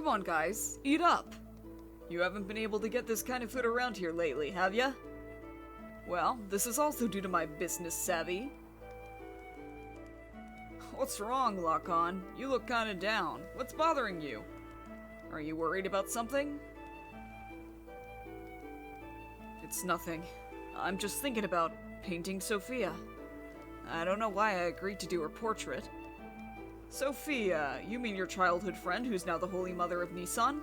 Come on, guys, eat up. You haven't been able to get this kind of food around here lately, have ya? Well, this is also due to my business savvy. What's wrong, Lacan? You look kinda down. What's bothering you? Are you worried about something? It's nothing. I'm just thinking about painting Sophia. I don't know why I agreed to do her portrait. Sophia, you mean your childhood friend who's now the Holy Mother of Nissan?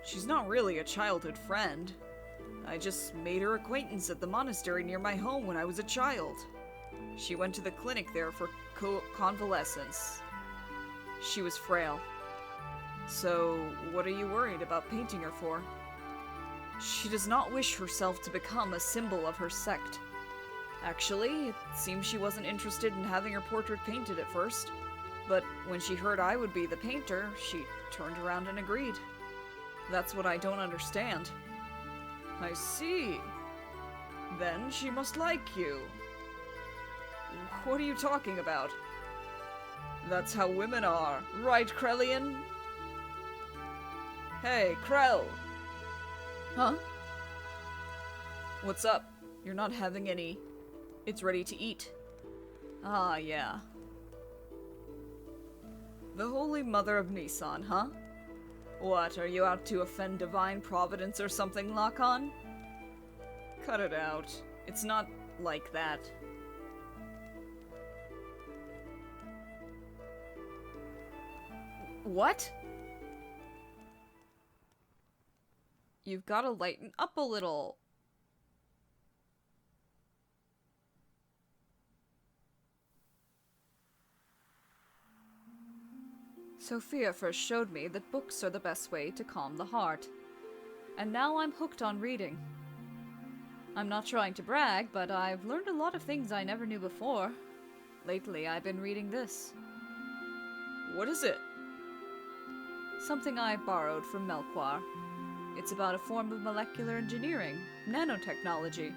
She's not really a childhood friend. I just made her acquaintance at the monastery near my home when I was a child. She went to the clinic there for convalescence. She was frail. So, what are you worried about painting her for? She does not wish herself to become a symbol of her sect. Actually, it seems she wasn't interested in having her portrait painted at first. But when she heard I would be the painter, she turned around and agreed. That's what I don't understand. I see. Then she must like you. What are you talking about? That's how women are, right, Krelian? Hey, Krell! Huh? What's up? You're not having any... It's ready to eat. Ah, yeah. The Holy Mother of Nissan, huh? What, are you out to offend divine providence or something, Lacan? Cut it out. It's not like that. What? You've got to lighten up a little. Sophia first showed me that books are the best way to calm the heart. And now I'm hooked on reading. I'm not trying to brag, but I've learned a lot of things I never knew before. Lately, I've been reading this. What is it? Something I borrowed from Melchior. It's about a form of molecular engineering, nanotechnology.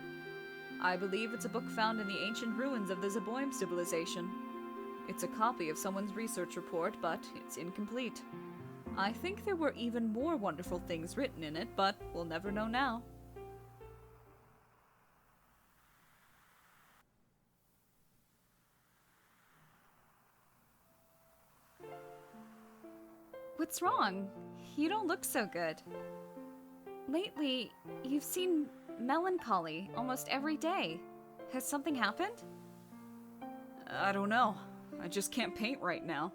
I believe it's a book found in the ancient ruins of the Zeboim civilization. It's a copy of someone's research report, but it's incomplete. I think there were even more wonderful things written in it, but we'll never know now. What's wrong? You don't look so good. Lately, you've seemed melancholy almost every day. Has something happened? I don't know. I just can't paint right now.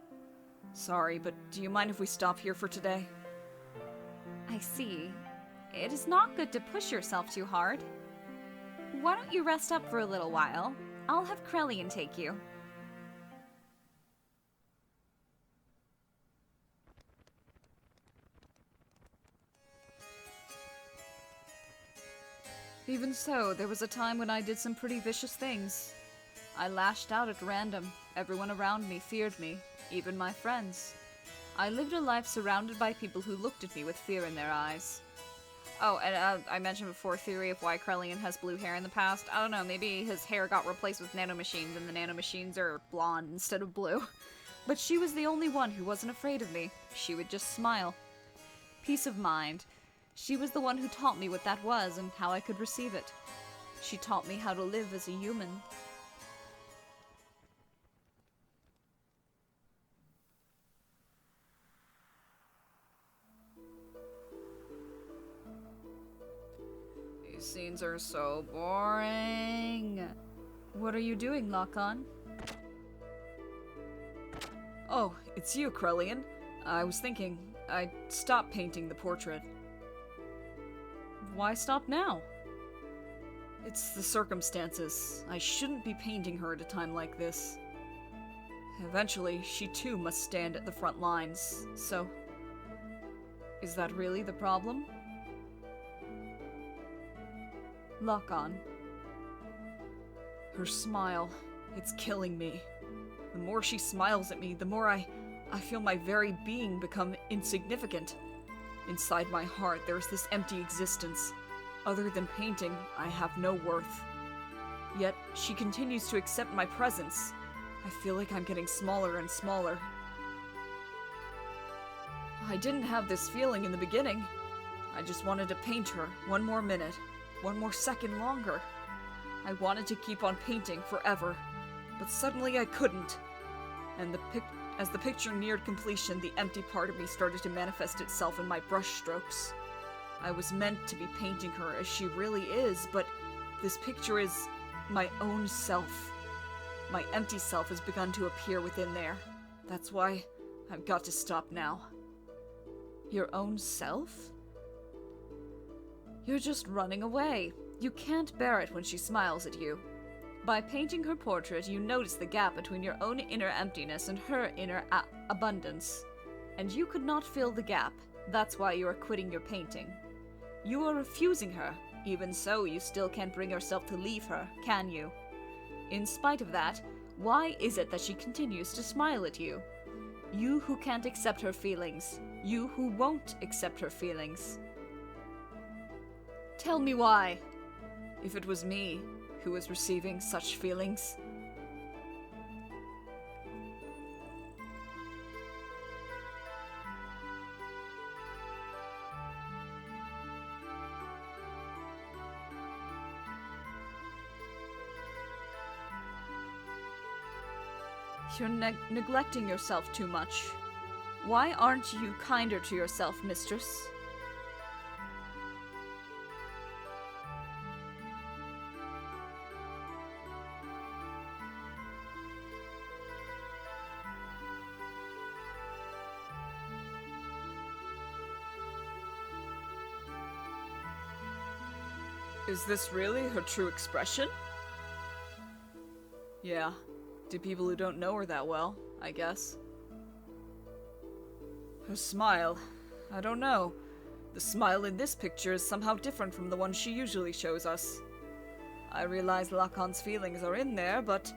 Sorry, but do you mind if we stop here for today? I see. It is not good to push yourself too hard. Why don't you rest up for a little while? I'll have Krelian take you. Even so, there was a time when I did some pretty vicious things. I lashed out at random. Everyone around me feared me, even my friends. I lived a life surrounded by people who looked at me with fear in their eyes. Oh, and I mentioned before theory of why Krelian has blue hair in the past. I don't know, maybe his hair got replaced with nanomachines and the nanomachines are blonde instead of blue. But she was the only one who wasn't afraid of me. She would just smile. Peace of mind. She was the one who taught me what that was and how I could receive it. She taught me how to live as a human. These scenes are so boring. What are you doing, Lacan? Oh, it's you, Krelian. I was thinking I'd stop painting the portrait. Why stop now? It's the circumstances. I shouldn't be painting her at a time like this. Eventually, she too must stand at the front lines, so... Is that really the problem? Lacan. Her smile, it's killing me. The more she smiles at me, the more I feel my very being become insignificant. Inside my heart, there's this empty existence. Other than painting, I have no worth. Yet, she continues to accept my presence. I feel like I'm getting smaller and smaller. I didn't have this feeling in the beginning. I just wanted to paint her one more minute, one more second longer. I wanted to keep on painting forever, but suddenly I couldn't. And as the picture neared completion, the empty part of me started to manifest itself in my brush strokes. I was meant to be painting her as she really is, but this picture is my own self. My empty self has begun to appear within there. That's why I've got to stop now. Your own self? You're just running away. You can't bear it when she smiles at you. By painting her portrait, you notice the gap between your own inner emptiness and her inner abundance. And you could not fill the gap. That's why you are quitting your painting. You are refusing her. Even so, you still can't bring yourself to leave her, can you? In spite of that, why is it that she continues to smile at you? You who can't accept her feelings. You who won't accept her feelings. Tell me why. If it was me who was receiving such feelings. You're neglecting yourself too much. Why aren't you kinder to yourself, mistress? Is this really her true expression? Yeah. To people who don't know her that well, I guess. Her smile. I don't know. The smile in this picture is somehow different from the one she usually shows us. I realize Lacan's feelings are in there, but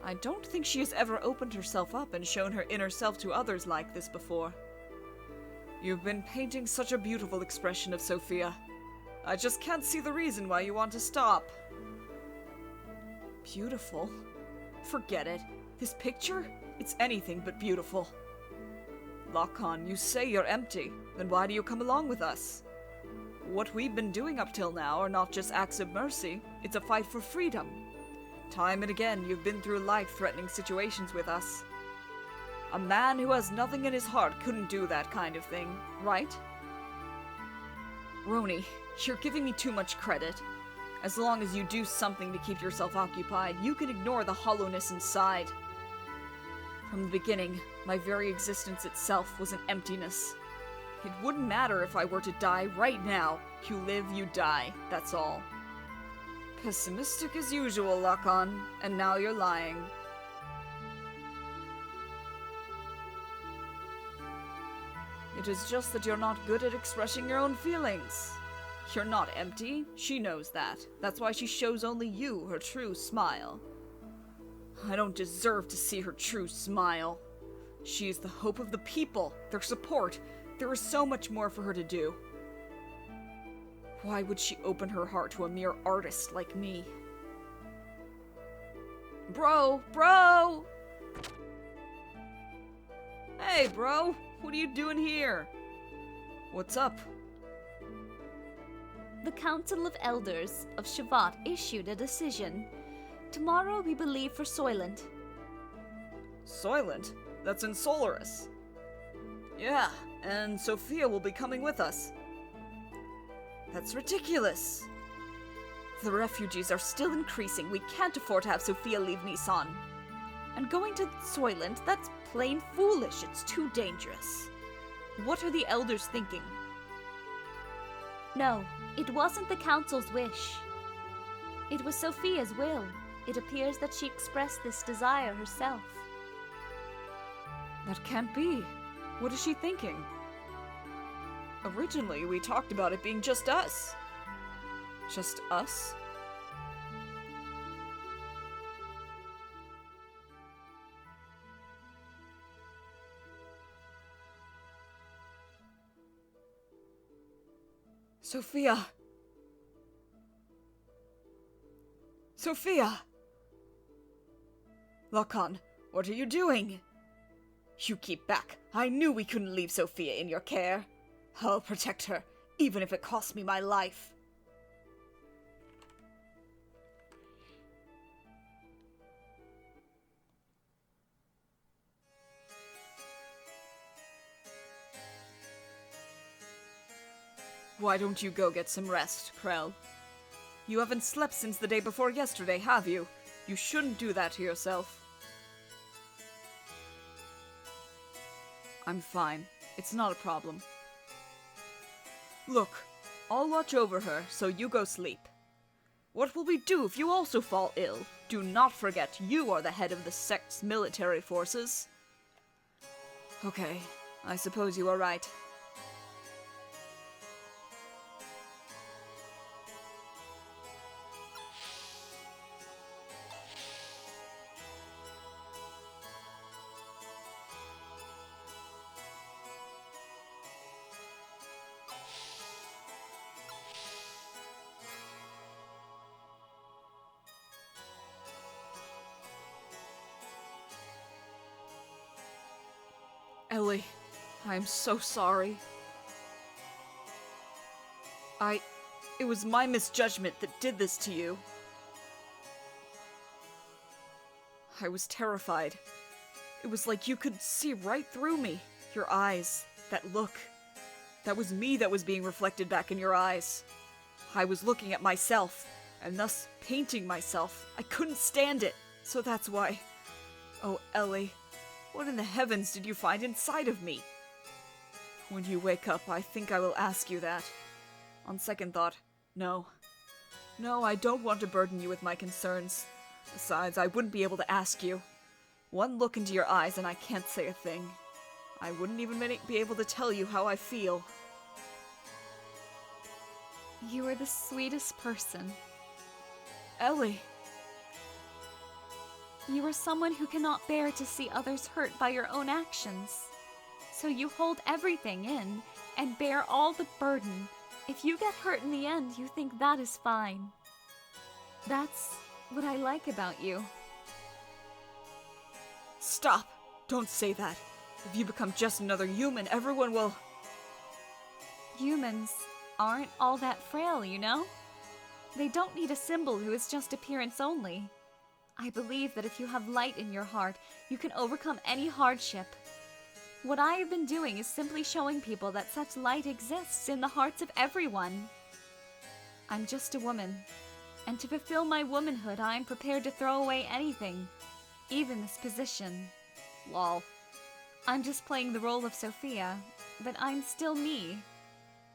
I don't think she has ever opened herself up and shown her inner self to others like this before. You've been painting such a beautiful expression of Sophia. I just can't see the reason why you want to stop. Beautiful? Forget it. This picture? It's anything but beautiful. Lacan, you say you're empty. Then why do you come along with us? What we've been doing up till now are not just acts of mercy. It's a fight for freedom. Time and again, you've been through life-threatening situations with us. A man who has nothing in his heart couldn't do that kind of thing, right? Roni, you're giving me too much credit. As long as you do something to keep yourself occupied, you can ignore the hollowness inside. From the beginning, my very existence itself was an emptiness. It wouldn't matter if I were to die right now. You live, you die, that's all. Pessimistic as usual, Lacan, and now you're lying. It is just that you're not good at expressing your own feelings. You're not empty. She knows that. That's why she shows only you her true smile. I don't deserve to see her true smile. She is the hope of the people, their support. There is so much more for her to do. Why would she open her heart to a mere artist like me? Bro! Hey, bro! What are you doing here? What's up? The Council of Elders of Shavat issued a decision. Tomorrow we believe for Soylent. Soylent? That's in Solaris. Yeah, and Sophia will be coming with us. That's ridiculous. The refugees are still increasing. We can't afford to have Sophia leave Nissan. And going to Soylent, that's plain foolish. It's too dangerous. What are the elders thinking? No, it wasn't the Council's wish. It was Sophia's will. It appears that she expressed this desire herself. That can't be. What is she thinking? Originally, we talked about it being just us. Just us? Sophia! Sophia! Lacan, what are you doing? You keep back. I knew we couldn't leave Sophia in your care. I'll protect her, even if it costs me my life. Why don't you go get some rest, Krell? You haven't slept since the day before yesterday, have you? You shouldn't do that to yourself. I'm fine. It's not a problem. Look, I'll watch over her, so you go sleep. What will we do if you also fall ill? Do not forget, you are the head of the sect's military forces. Okay, I suppose you are right. Elly, I'm so sorry. It was my misjudgment that did this to you. I was terrified. It was like you could see right through me. Your eyes, that look. That was me that was being reflected back in your eyes. I was looking at myself, and thus painting myself. I couldn't stand it, so that's why. Oh, Elly. What in the heavens did you find inside of me? When you wake up, I think I will ask you that. On second thought, no. No, I don't want to burden you with my concerns. Besides, I wouldn't be able to ask you. One look into your eyes and I can't say a thing. I wouldn't even be able to tell you how I feel. You are the sweetest person. Elly. You are someone who cannot bear to see others hurt by your own actions. So you hold everything in and bear all the burden. If you get hurt in the end, you think that is fine. That's what I like about you. Stop! Don't say that. If you become just another human, everyone will... Humans aren't all that frail, you know? They don't need a symbol who is just appearance only. I believe that if you have light in your heart, you can overcome any hardship. What I have been doing is simply showing people that such light exists in the hearts of everyone. I'm just a woman, and to fulfill my womanhood, I am prepared to throw away anything, even this position. Lol. I'm just playing the role of Sophia, but I'm still me.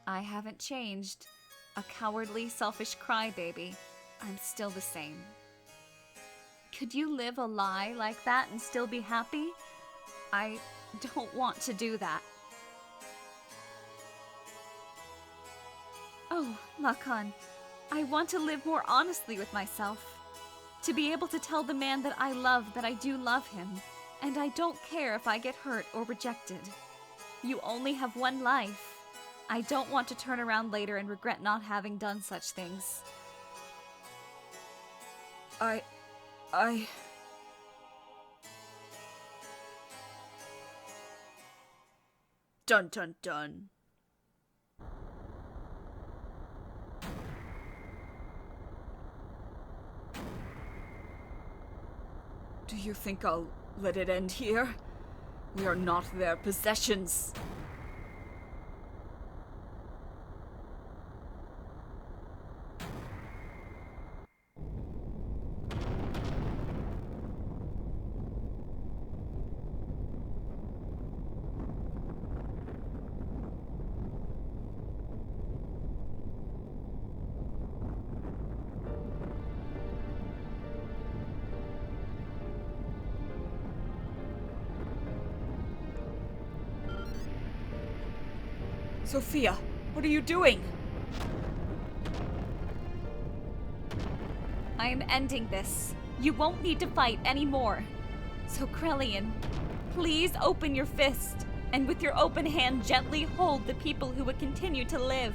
I haven't changed. A cowardly, selfish crybaby. I'm still the same. Could you live a lie like that and still be happy? I don't want to do that. Oh, Lacan, I want to live more honestly with myself. To be able to tell the man that I love that I do love him, and I don't care if I get hurt or rejected. You only have one life. I don't want to turn around later and regret not having done such things. Dun dun dun. Do you think I'll let it end here? We are not their possessions. Sophia, what are you doing? I am ending this. You won't need to fight anymore. So Krelian, please open your fist, and with your open hand gently hold the people who would continue to live.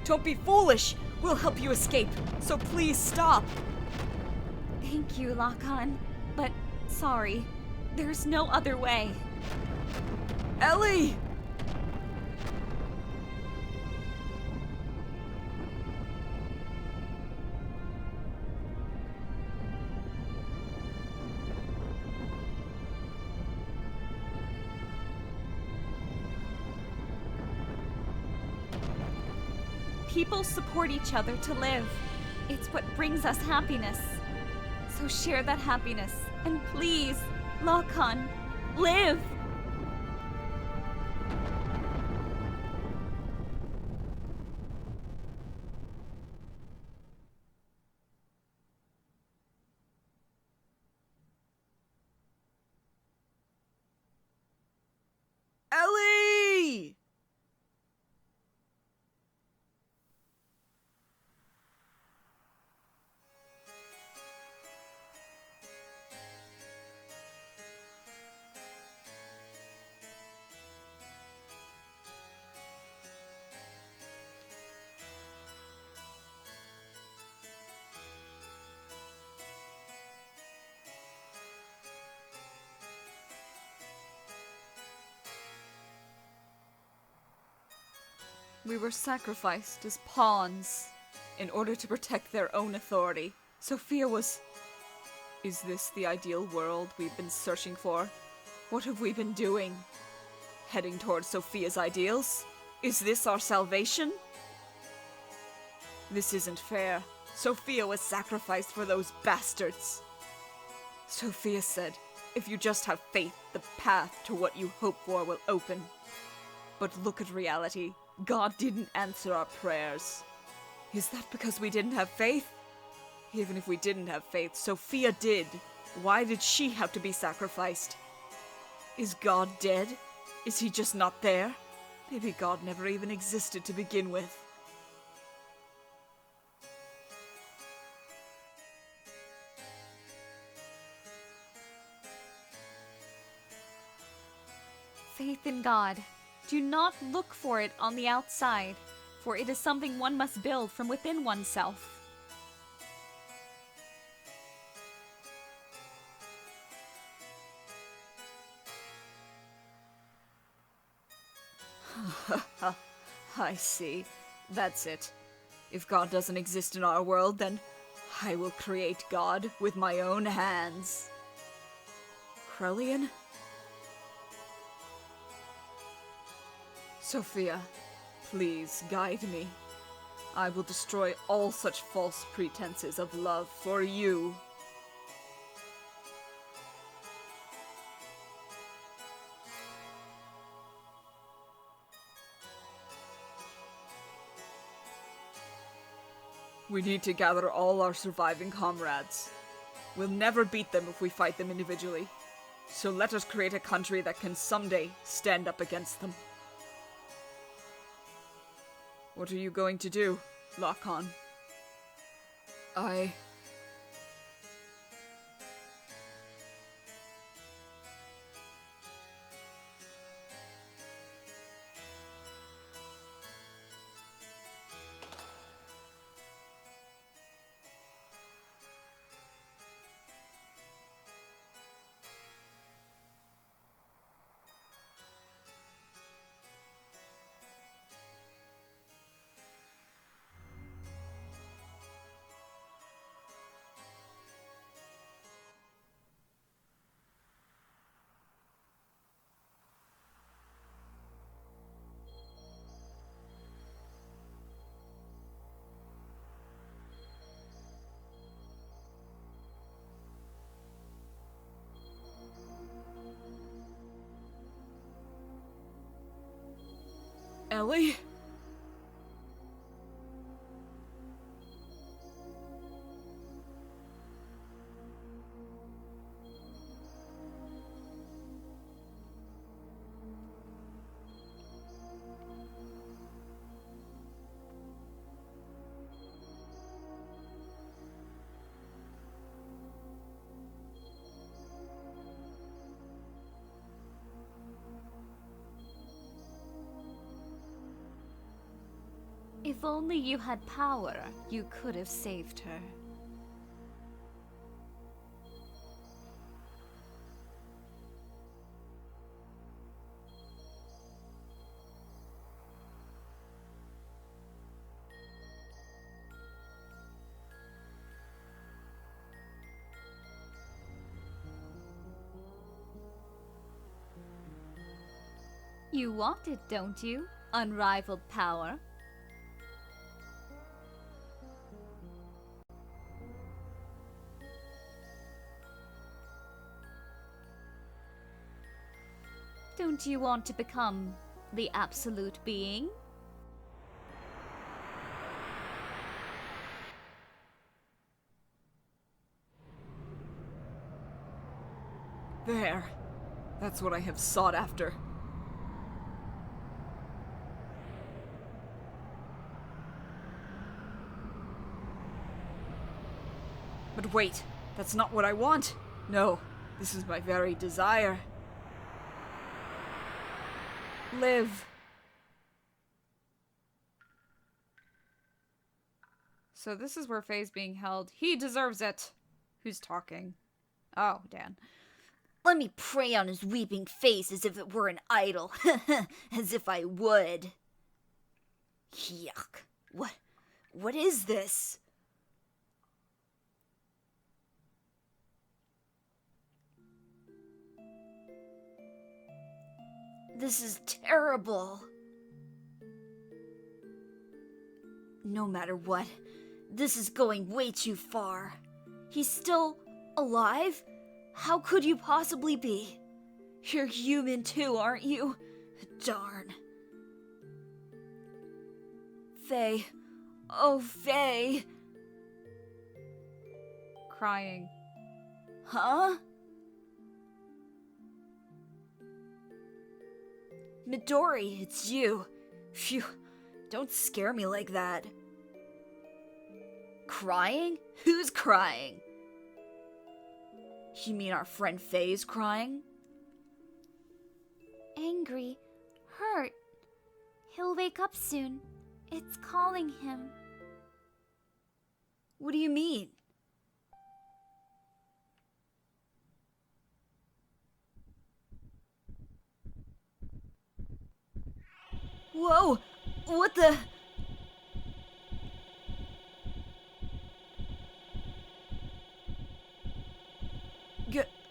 Don't be foolish! We'll help you escape, so please stop! Thank you, Lacan, but sorry. There's no other way. Elly! People support each other to live. It's what brings us happiness. So share that happiness, and please, Lacan, live! Elly! We were sacrificed as pawns in order to protect their own authority. Sophia was... Is this the ideal world we've been searching for? What have we been doing? Heading towards Sophia's ideals? Is this our salvation? This isn't fair. Sophia was sacrificed for those bastards. Sophia said, if you just have faith, the path to what you hope for will open. But look at reality. God didn't answer our prayers. Is that because we didn't have faith? Even if we didn't have faith, Sophia did. Why did she have to be sacrificed? Is God dead? Is he just not there? Maybe God never even existed to begin with. Faith in God. Do not look for it on the outside, for it is something one must build from within oneself. I see. That's it. If God doesn't exist in our world, then I will create God with my own hands. Krelian? Sophia, please guide me. I will destroy all such false pretenses of love for you. We need to gather all our surviving comrades. We'll never beat them if we fight them individually. So let us create a country that can someday stand up against them. What are you going to do, Lacan? Elly? If only you had power, you could have saved her. You want it, don't you? Unrivaled power. Don't you want to become the absolute being? There. That's what I have sought after. But wait, that's not what I want. No, this is my very desire. Live. So this is where Faye's being held. He deserves it. Who's talking? Oh, Dan. Let me prey on his weeping face as if it were an idol. As if I would. Yuck. What is this? This is terrible. No matter what, this is going way too far. He's still alive? How could you possibly be? You're human too, aren't you? Darn. Faye. Oh, Faye. Crying. Huh? Midori, it's you. Phew, don't scare me like that. Crying? Who's crying? You mean our friend Faye's crying? Angry, hurt. He'll wake up soon. It's calling him. What do you mean? Whoa! What the...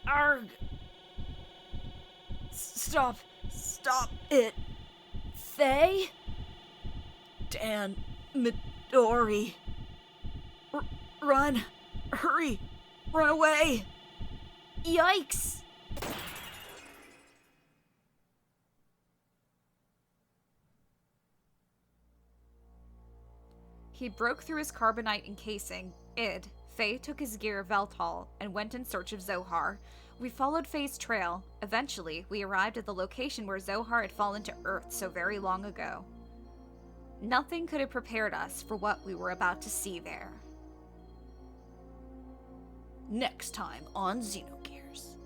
Arg! Stop it. Faye? Dan, Midori. Run! Hurry! Run away! Yikes! He broke through his carbonite encasing. Faye took his gear Veltal and went in search of Zohar. We followed Faye's trail. Eventually, we arrived at the location where Zohar had fallen to Earth so very long ago. Nothing could have prepared us for what we were about to see there. Next time on Xenogears.